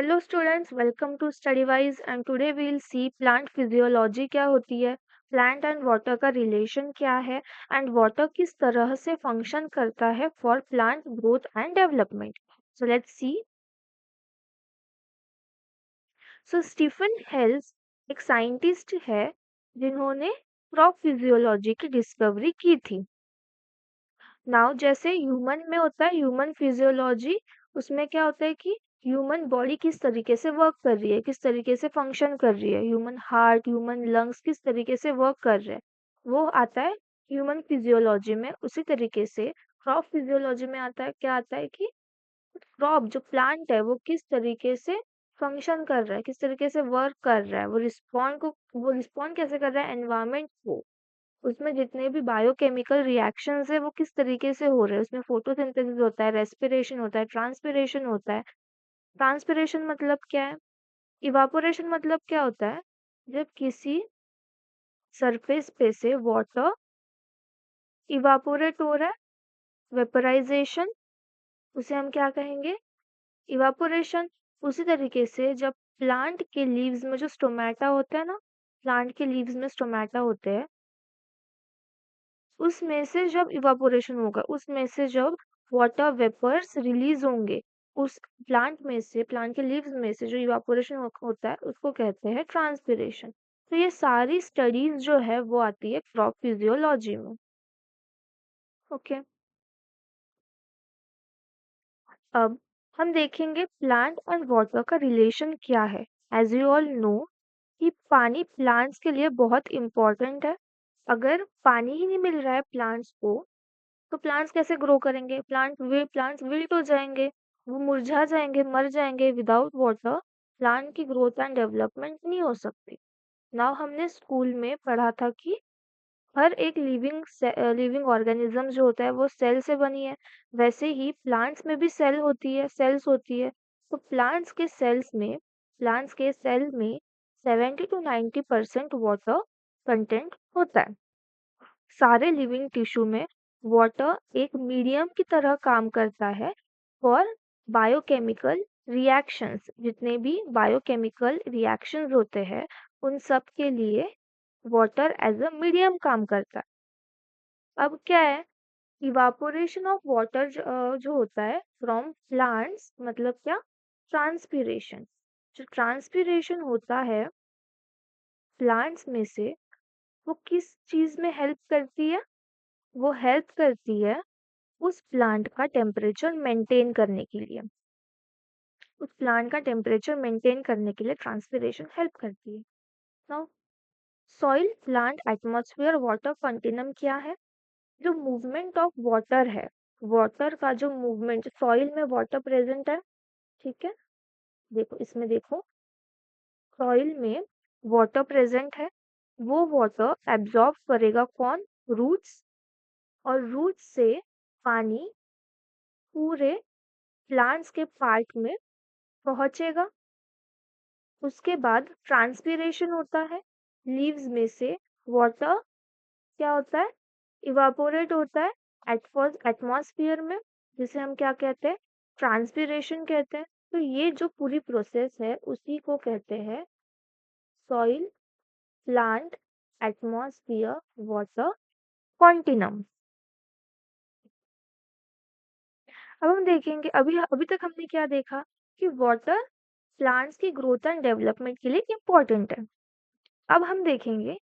Hello students, welcome to study wise and today we will see plant physiology क्या होती है, plant and water का relation क्या है एंड वाटर किस तरह से फंक्शन करता है for plant growth and development. So let's see. So Stephen Hales एक साइंटिस्ट है जिन्होंने क्रॉप फिजियोलॉजी की डिस्कवरी की थी। नाउ जैसे ह्यूमन में होता है ह्यूमन फिजियोलॉजी, उसमें क्या होता है कि ह्यूमन बॉडी किस तरीके से वर्क कर रही है, किस तरीके से फंक्शन कर रही है, ह्यूमन हार्ट ह्यूमन लंग्स किस तरीके से वर्क कर रहे हैं, वो आता है ह्यूमन फिजियोलॉजी में। उसी तरीके से क्रॉप फिजियोलॉजी में आता है, क्या आता है कि क्रॉप जो प्लांट है वो किस तरीके से फंक्शन कर रहा है, किस तरीके से वर्क कर रहा है, वो रिस्पॉन्ड कैसे कर रहा है एनवायरमेंट को, उसमें जितने भी बायोकेमिकल रिएक्शंस है वो किस तरीके से हो रहे हैं। उसमें फोटोसिंथेसिस होता है, रेस्पिरेशन होता है, ट्रांसपिरेशन होता है। ट्रांसपिरेशन मतलब क्या है, इवापोरेशन मतलब क्या होता है, जब किसी सरफेस पे से वाटर इवापोरेट हो रहा है, वेपराइजेशन, उसे हम क्या कहेंगे, इवापोरेशन। उसी तरीके से जब प्लांट के लीव्स में जो स्टोमेटा होता है ना, प्लांट के लीव्स में स्टोमेटा होते हैं, उसमें से जब इवापोरेशन होगा, उसमें से जब वाटर वेपर्स रिलीज होंगे, उस प्लांट में से, प्लांट के लीव्स में से जो इवापोरेशन होता है उसको कहते हैं ट्रांसपिरेशन। तो ये सारी स्टडीज जो है वो आती है क्रॉप फिजियोलॉजी में। ओके, अब हम देखेंगे प्लांट एंड वाटर का रिलेशन क्या है। एज यू ऑल नो कि पानी प्लांट्स के लिए बहुत इंपॉर्टेंट है। अगर पानी ही नहीं मिल रहा है प्लांट्स को, तो प्लांट्स कैसे ग्रो करेंगे, प्लांट्स विल्ट हो जाएंगे, वो मुरझा जाएंगे, मर जाएंगे। विदाउट वाटर प्लांट की ग्रोथ एंड डेवलपमेंट नहीं हो सकती। नाउ हमने स्कूल में पढ़ा था कि हर एक लिविंग ऑर्गेनिज्म जो होता है वो सेल से बनी है। वैसे ही प्लांट्स में भी सेल्स होती है। तो प्लांट्स के सेल में 70 to 90% वाटर कंटेंट होता है। सारे लिविंग टिश्यू में वाटर एक मीडियम की तरह काम करता है फॉर बायोकेमिकल रिएक्शंस। जितने भी बायोकेमिकल रिएक्शंस होते हैं उन सब के लिए वाटर एज अ मीडियम काम करता है। अब क्या है, इवापोरेशन ऑफ वाटर जो होता है फ्रॉम प्लांट्स, मतलब क्या, ट्रांसपीरेशन। जो ट्रांसपीरेशन होता है प्लांट्स में से, वो किस चीज में हेल्प करती है, वो हेल्प करती है उस प्लांट का टेम्परेचर मेंटेन करने के लिए। उस प्लांट का टेम्परेचर मेंटेन करने के लिए ट्रांसपिरेशन हेल्प करती है। Now soil plant atmosphere water continuum क्या है, जो मूवमेंट ऑफ वाटर है, वाटर का जो मूवमेंट, सॉइल में वाटर प्रेजेंट है, ठीक है, देखो इसमें देखो, सॉइल में वाटर प्रेजेंट है, वो वाटर एब्जॉर्ब करेगा कौन, रूट्स, और रूट्स से पानी पूरे प्लांट्स के पार्ट में पहुंचेगा। उसके बाद ट्रांसपीरेशन होता है, लीव्स में से वाटर क्या होता है, इवापोरेट होता है एटमॉस्फेयर में, जिसे हम क्या कहते हैं, ट्रांसपीरेशन कहते हैं। तो ये जो पूरी प्रोसेस है उसी को कहते हैं soil plant atmosphere water continuum. अब हम देखेंगे, अभी अभी तक हमने क्या देखा कि वाटर प्लांट्स की ग्रोथ एंड डेवलपमेंट के लिए इम्पोर्टेंट है। अब हम देखेंगे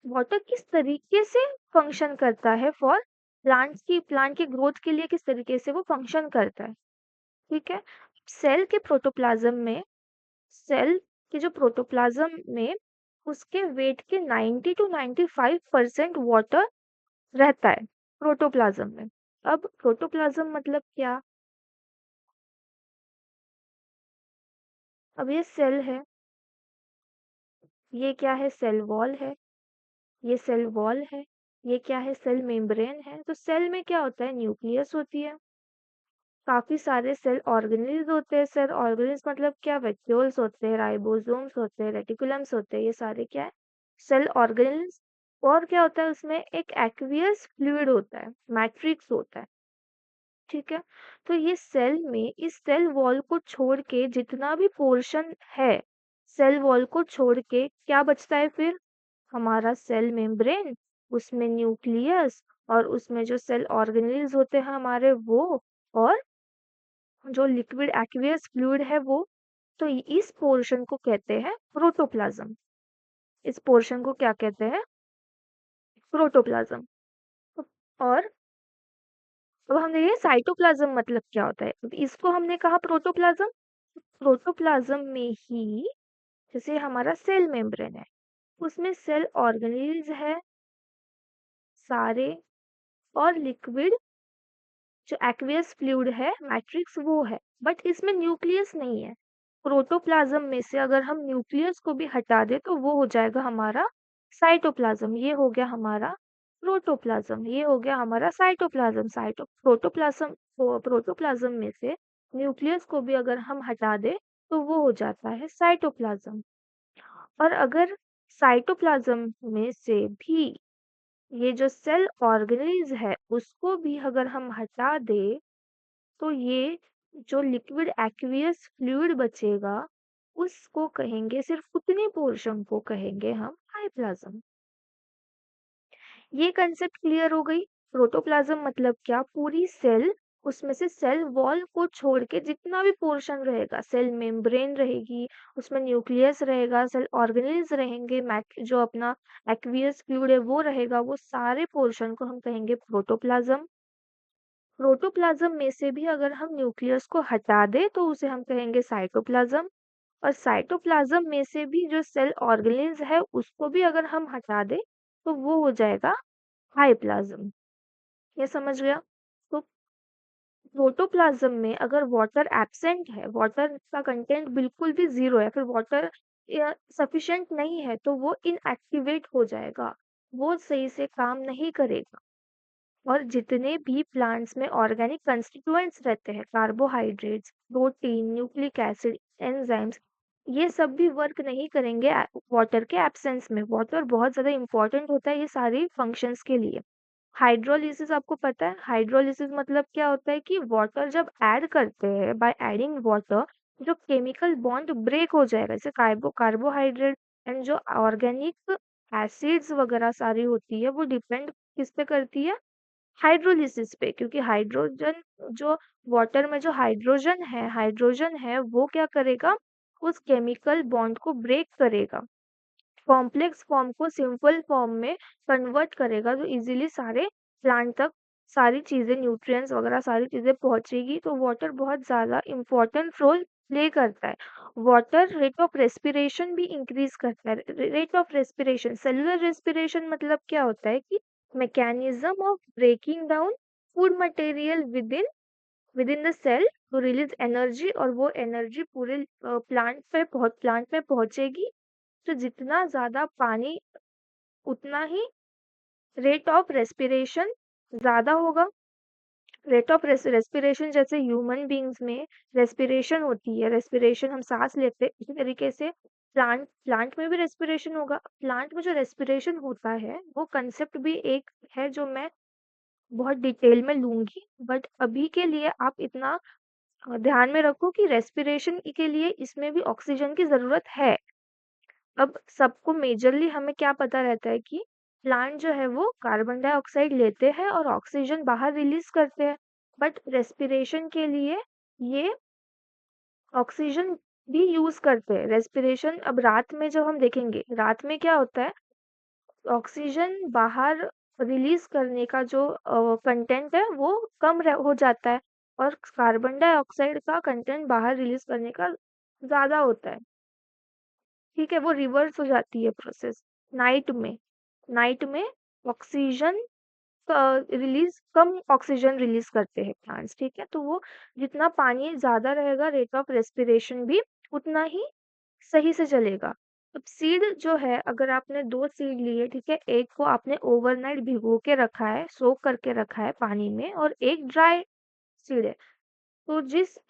वाटर किस तरीके से फंक्शन करता है फॉर प्लांट की ग्रोथ के लिए, किस तरीके से वो फंक्शन करता है। ठीक है, सेल के प्रोटोप्लाज्म में, सेल के जो प्रोटोप्लाज्म में उसके वेट के 90 to 95% वाटर रहता है प्रोटोप्लाज्म में। अब प्रोटोप्लाज्म मतलब क्या, अब ये सेल है, ये क्या है, सेल वॉल है, ये सेल वॉल है, ये क्या है, सेल मेम्ब्रेन है। तो सेल में क्या होता है, न्यूक्लियस होती है, काफी सारे सेल ऑर्गेनेल्स होते हैं। सेल ऑर्गेनेल्स मतलब क्या, वैक्यूल्स होते हैं, राइबोसोम्स होते हैं, रेटिकुलम्स होते हैं, ये सारे क्या है, सेल ऑर्गेनेल्स। और क्या होता है, उसमें एक एक्वियस फ्लूइड होता है, मैट्रिक्स होता है। ठीक है? तो ये सेल में इस सेल वॉल को छोड़ के जितना भी पोर्शन है, सेल वॉल को छोड़ के क्या बचता है फिर? हमारा सेल मेम्ब्रेन, उसमें न्यूक्लियस और उसमें जो सेल ऑर्गेनेल्स होते हैं हमारे वो, और जो लिक्विड एक्वियस फ्लूइड है वो। तो इस पोर्शन को कहते हैं प्रोटोप्लाज्म। इस पोर्शन को क्या कहते हैं? प्रोटोप्लाज्म। और अब हम देखिए साइटोप्लाज्म मतलब क्या होता है। अब इसको हमने कहा प्रोटोप्लाज्म। प्रोटोप्लाज्म में ही जैसे हमारा सेल मेम्ब्रेन है, उसमें सेल ऑर्गेनेल्स है सारे, और लिक्विड जो एक्वियस फ्लूइड है मैट्रिक्स वो है, बट इसमें न्यूक्लियस नहीं है। प्रोटोप्लाज्म में से अगर हम न्यूक्लियस को भी हटा दें तो वो हो जाएगा हमारा साइटोप्लाज्म। ये हो गया हमारा प्रोटोप्लाज्म, ये हो गया हमारा साइटोप्लाज्म। प्रोटोप्लाज्म में से न्यूक्लियस को भी अगर हम हटा दें तो वो हो जाता है साइटोप्लाज्म। और अगर साइटोप्लाज्म में से भी ये जो सेल ऑर्गेनेल्स है उसको भी अगर हम हटा दें तो ये जो लिक्विड एक्वियस फ्लूइड बचेगा उसको कहेंगे, सिर्फ उतने पोर्शन को कहेंगे हम हाइप्लाज्म। ये कंसेप्ट क्लियर हो गई। प्रोटोप्लाज्म मतलब क्या? पूरी सेल, उसमें से सेल वॉल को छोड़ के जितना भी पोर्शन रहेगा, सेल मेम्ब्रेन रहेगी, उसमें न्यूक्लियस रहेगा, सेल ऑर्गेनेल्स रहेंगे, जो अपना एक्वियस फ्लूइड है वो रहेगा, वो सारे पोर्शन को हम कहेंगे प्रोटोप्लाज्म। प्रोटोप्लाज्म में से भी अगर हम न्यूक्लियस को हटा दें तो उसे हम कहेंगे साइटोप्लाज्म। और साइटोप्लाज्म में से भी जो सेल ऑर्गेनेल्स है उसको भी अगर हम हटा दें तो वो हो जाएगा हाइप्लाज्म। ये समझ गया? तो प्रोटोप्लाज्म में अगर वाटर एब्सेंट है, वाटर का कंटेंट बिल्कुल भी जीरो है, फिर वाटर सफिशिएंट नहीं है, तो वो इनएक्टिवेट हो जाएगा, वो सही से काम नहीं करेगा। और जितने भी प्लांट्स में ऑर्गेनिक कंस्टिट्यूएंट्स रहते हैं, carbohydrates, protein, nucleic acid, enzymes, ये सब भी वर्क नहीं करेंगे वाटर के एब्सेंस में। वाटर बहुत ज़्यादा इंपॉर्टेंट होता है ये सारी फंक्शंस के लिए। हाइड्रोलिसिस आपको पता है? हाइड्रोलिसिस मतलब क्या होता है कि वाटर जब ऐड करते हैं, बाय एडिंग वाटर जो केमिकल बॉन्ड ब्रेक हो जाएगा, जैसे कार्बोहाइड्रेट एंड जो ऑर्गेनिक एसिड्स वगैरह सारी होती है वो डिपेंड किस पे करती है? हाइड्रोलिसिस पे। क्योंकि हाइड्रोजन जो वाटर में जो हाइड्रोजन है वो क्या करेगा? उस केमिकल बॉन्ड को ब्रेक करेगा, कॉम्प्लेक्स फॉर्म को सिंपल फॉर्म में कन्वर्ट करेगा, तो इजीली सारे प्लांट तक सारी चीजें, न्यूट्रिएंट्स वगैरह सारी चीजें पहुंचेगी। तो वाटर बहुत ज्यादा इंपॉर्टेंट रोल प्ले करता है। वाटर रेट ऑफ रेस्पिरेशन भी इंक्रीज करता है। Rate of respiration, cellular respiration मतलब क्या होता है कि mechanism of breaking down food material within the cell to release energy, और वो एनर्जी पूरे प्लांट पे पहुंचेगी। तो जितना ज़्यादा पानी उतना ही रेट ऑफ रेस्पिरेशन ज़्यादा होगा। रेट ऑफ रेस्पिरेशन जैसे ह्यूमन बींग्स में रेस्पिरेशन होती है, रेस्पिरेशन हम सांस लेते हैं, इसी तरीके से प्लांट में भी रेस्पिरेशन होगा। प्लांट में जो रेस्पिरेशन होता है वो कंसेप्ट भी एक है जो मैं बहुत डिटेल में लूंगी, बट अभी के लिए आप इतना ध्यान में रखो कि रेस्पिरेशन के लिए इसमें भी ऑक्सीजन की ज़रूरत है। अब सबको मेजरली हमें क्या पता रहता है कि प्लांट जो है वो कार्बन डाइऑक्साइड लेते हैं और ऑक्सीजन बाहर रिलीज करते हैं, बट रेस्पिरेशन के लिए ये ऑक्सीजन भी यूज करते हैं। रेस्पिरेशन अब रात में जब हम देखेंगे, रात में क्या होता है, ऑक्सीजन बाहर रिलीज करने का जो कंटेंट है वो हो जाता है, और कार्बन डाइऑक्साइड का कंटेंट बाहर रिलीज करने का ज्यादा होता है। ठीक है, वो रिवर्स हो जाती है प्रोसेस। नाइट में नाइट में ऑक्सीजन रिलीज कम ऑक्सीजन रिलीज करते हैं प्लांट्स। ठीक है, तो वो जितना पानी ज्यादा रहेगा रेट ऑफ रेस्पिरेशन भी उतना ही सही से चलेगा। अब सीड जो है, अगर आपने दो सीड लिए, ठीक है, एक को आपने ओवरनाइट भिगो के रखा है, सोक करके रखा है पानी में, और एक ड्राई सीड है, तो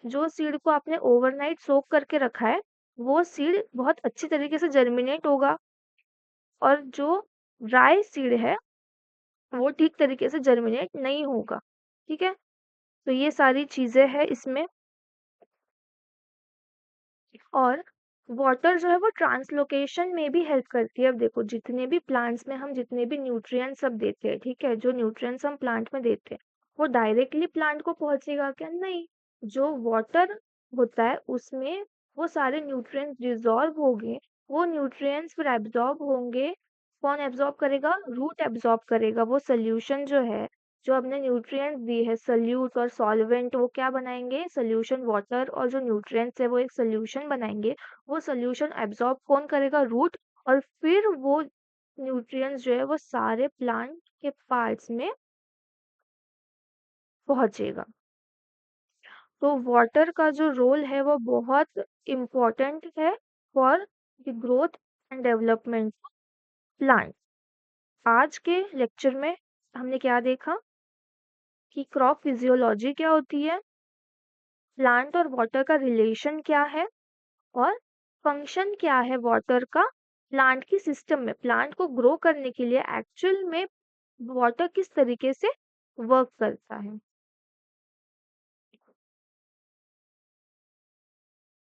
जो सीड को आपने ओवरनाइट सोक करके रखा है वो सीड बहुत अच्छी तरीके से जर्मिनेट होगा, और जो ड्राई सीड है वो ठीक तरीके से जर्मिनेट नहीं होगा। ठीक है, तो ये सारी चीज़ें हैं इसमें। और वाटर जो है वो ट्रांसलोकेशन में भी हेल्प करती है। अब देखो जितने भी प्लांट्स में हम जितने भी न्यूट्रिएंट्स सब देते हैं, ठीक है, जो न्यूट्रिएंट्स हम प्लांट में देते हैं वो डायरेक्टली प्लांट को पहुंचेगा क्या? नहीं। जो वाटर होता है उसमें वो सारे न्यूट्रिएंट्स डिसॉल्व होंगे, वो न्यूट्रिएंट्स फिर एब्जॉर्ब होंगे। कौन एब्जॉर्ब करेगा? रूट एब्जॉर्ब करेगा। वो सोल्यूशन जो है, जो हमने न्यूट्रिएंट्स दिए हैं, सल्यूट और सॉल्वेंट, वो क्या बनाएंगे? सोल्यूशन वाटर और जो न्यूट्रिएंट्स है वो एक सोल्यूशन बनाएंगे। वो सोल्यूशन एब्जॉर्ब कौन करेगा? रूट। और फिर वो न्यूट्रिएंट्स जो है वो सारे प्लांट के पार्ट्स में पहुंचेगा। तो वाटर का जो रोल है वो बहुत इम्पोर्टेंट है for the growth and development plant. आज के लेक्चर में हमने क्या देखा कि क्रॉप फिजियोलॉजी क्या होती है, प्लांट और वाटर का रिलेशन क्या है, और फंक्शन क्या है वाटर का प्लांट की सिस्टम में। प्लांट को ग्रो करने के लिए एक्चुअल में वाटर किस तरीके से वर्क करता है।